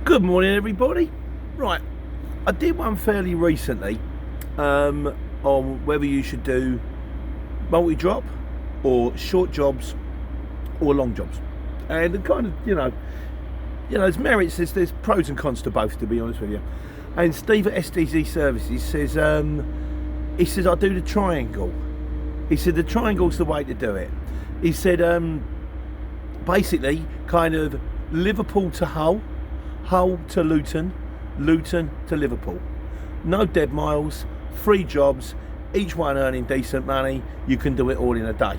Good morning, everybody. Right, I did one fairly recently on whether you should do multi-drop or short jobs or long jobs, and the kind of there's merits. There's pros and cons to both, to be honest with you. And Steve at SDC Services says I do the triangle. He said the triangle's the way to do it. He said basically kind of Liverpool to Hull. Hull to Luton, Luton to Liverpool. No dead miles, 3 jobs, each one earning decent money. You can do it all in a day.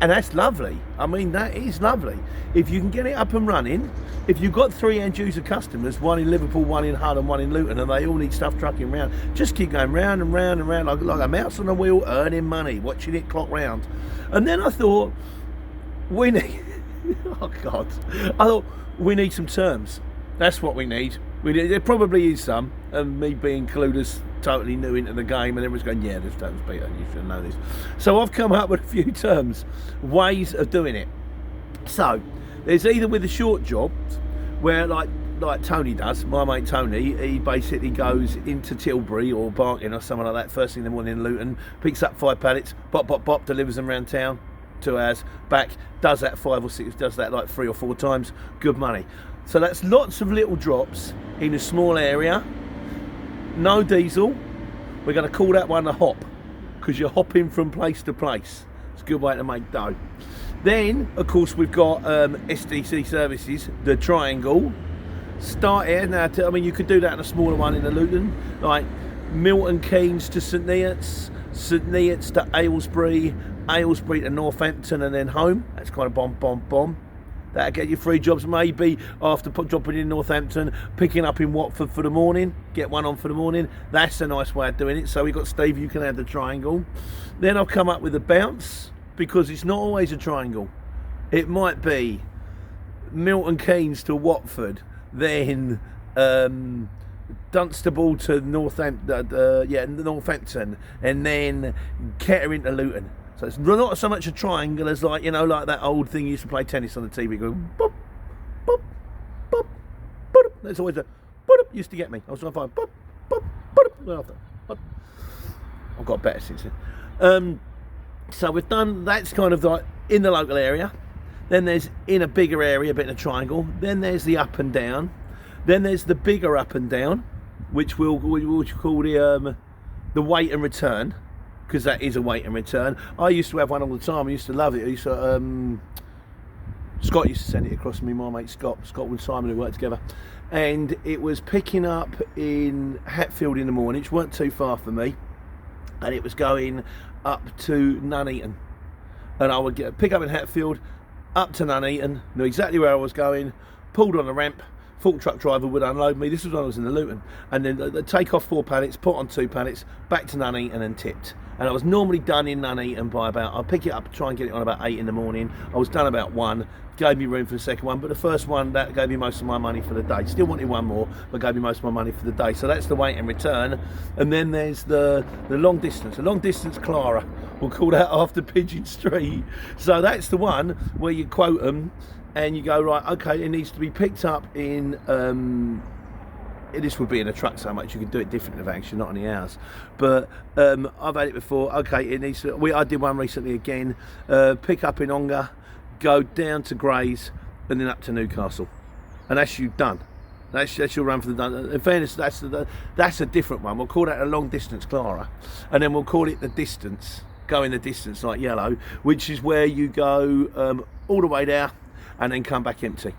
And that's lovely. I mean, that is lovely. If you can get it up and running, if you've got 3 end user customers, one in Liverpool, one in Hull and one in Luton, and they all need stuff trucking round, just keep going round and round and round like a mouse on a wheel, earning money, watching it clock round. And then I thought, we need, oh God, I thought we need some terms. That's what we need. There probably is some, and me being clueless, totally new into the game, and everyone's going, yeah, there's terms, Peter, you should know this. So I've come up with a few terms, ways of doing it. So there's either with the short jobs, where like Tony does, my mate Tony, he basically goes into Tilbury or Barking or something like that, first thing in the morning in Luton, picks up 5 pallets, bop, delivers them around town, 2 hours, back, does that 5 or 6, does that like 3 or 4 times, good money. So that's lots of little drops in a small area, no diesel. We're going to call that one a hop, because you're hopping from place to place. It's a good way to make dough. Then, of course, we've got SDC Services, the triangle. Start here. Now, I mean, you could do that in a smaller one in the Luton, like Milton Keynes to St Neots, St Neots to Aylesbury, Aylesbury to Northampton, and then home. That's kind of bomb. That'll get you 3 jobs, maybe after dropping in Northampton, picking up in Watford for the morning, get one on for the morning. That's a nice way of doing it. So we've got Steve, you can have the triangle. Then I've come up with a bounce, because it's not always a triangle. It might be Milton Keynes to Watford, then Dunstable to Northampton, and then Kettering to Luton. So it's not so much a triangle as like that old thing you used to play tennis on the TV, going boop, boop, boop, boop. That's always a boop, used to get me. I was trying to find boop, boop, boop, boop. I've got better since then. So we've done, that's kind of like in the local area. Then there's in a bigger area, a bit in a triangle. Then there's the up and down. Then there's the bigger up and down, which we'll call the wait and return, because that is a wait and return. I used to have one all the time. I used to love it. Scott used to send it across to me, my mate Scott and Simon, who worked together. And it was picking up in Hatfield in the morning, which weren't too far for me. And it was going up to Nuneaton. And I would pick up in Hatfield, up to Nuneaton, knew exactly where I was going, pulled on the ramp, fork truck driver would unload me. This was when I was in the Luton. And then they'd take off 4 pallets, put on 2 pallets, back to Nuneaton and tipped. And I was normally done in Nuneaton by about, I'll pick it up, try and get it on about 8 in the morning. I was done about 1, gave me room for the second one, but the first one, that gave me most of my money for the day. Still wanted one more, but gave me most of my money for the day. So that's the wait and return. And then there's the long distance, the long distance Clara. We'll call that after Pigeon Street. So that's the one where you quote them and you go, right, okay, it needs to be picked up in, this would be in a truck so much, you could do it different in the van, not in the house. But I've had it before. Okay, it needs to, I did one recently again, pick up in Ongar, go down to Grays, and then up to Newcastle. And that's you done. That's your run for the done. In fairness, that's a different one. We'll call that a long distance Clara. And then we'll call it the distance, going the distance like yellow, which is where you go all the way there and then come back empty.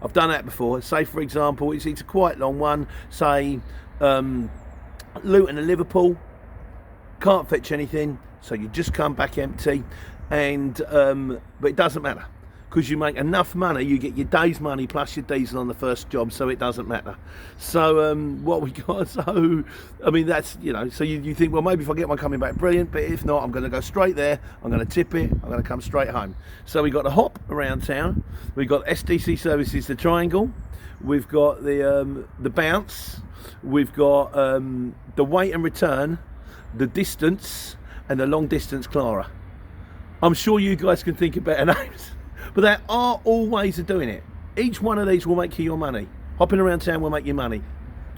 I've done that before. Say, for example, it's a quite long one. Say, Luton and Liverpool, can't fetch anything, so you just come back empty, and but it doesn't matter, because you make enough money. You get your day's money plus your diesel on the first job, so it doesn't matter. So what we got, so I mean, that's, so you think, well, maybe if I get one coming back, brilliant, but if not, I'm going to go straight there, I'm going to tip it, I'm going to come straight home. So we got the hop around town, we've got SDC Services, the triangle, we've got the bounce, we've got the wait and return, the distance, and the long distance Clara. I'm sure you guys can think of better names. But there are all ways of doing it. Each one of these will make you your money. Hopping around town will make you money.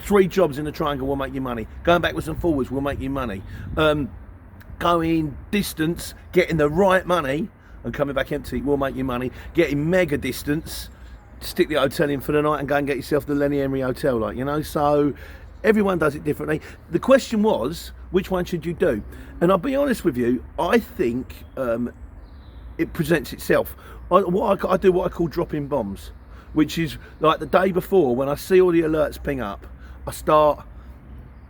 3 jobs in the triangle will make you money. Going backwards and forwards will make you money. Going distance, getting the right money and coming back empty will make you money. Getting mega distance, stick the hotel in for the night and go and get yourself the Lenny Henry Hotel, like, you know. So everyone does it differently. The question was, which one should you do? And I'll be honest with you, I think it presents itself. I do what I call dropping bombs, which is like the day before, when I see all the alerts ping up, I start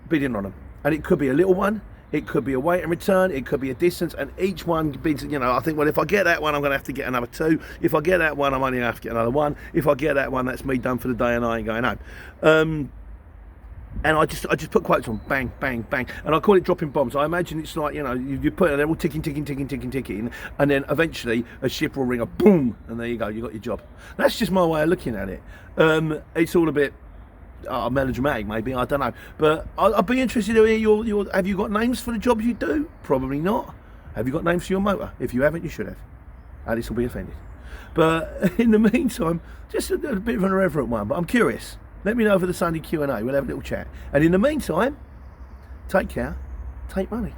bidding on them. And it could be a little one, it could be a wait and return, it could be a distance, and each one bids, you know, I think, well, if I get that one, I'm going to have to get another 2. If I get that one, I'm only going to have to get another 1. If I get that one, that's me done for the day and I ain't going home. And I just put quotes on, bang, bang, bang, and I call it dropping bombs. I imagine it's like, you know, you put it, they're all ticking, and then eventually a ship will ring a boom, and there you go, you got your job. That's just my way of looking at it. It's all a bit melodramatic, maybe, I don't know, but I'd be interested to hear your. Have you got names for the jobs you do? Probably not. Have you got names for your motor? If you haven't, you should have. Alice will be offended. But in the meantime, just a bit of an irreverent one. But I'm curious. Let me know for the Sunday Q&A. We'll have a little chat. And in the meantime, take care, take money.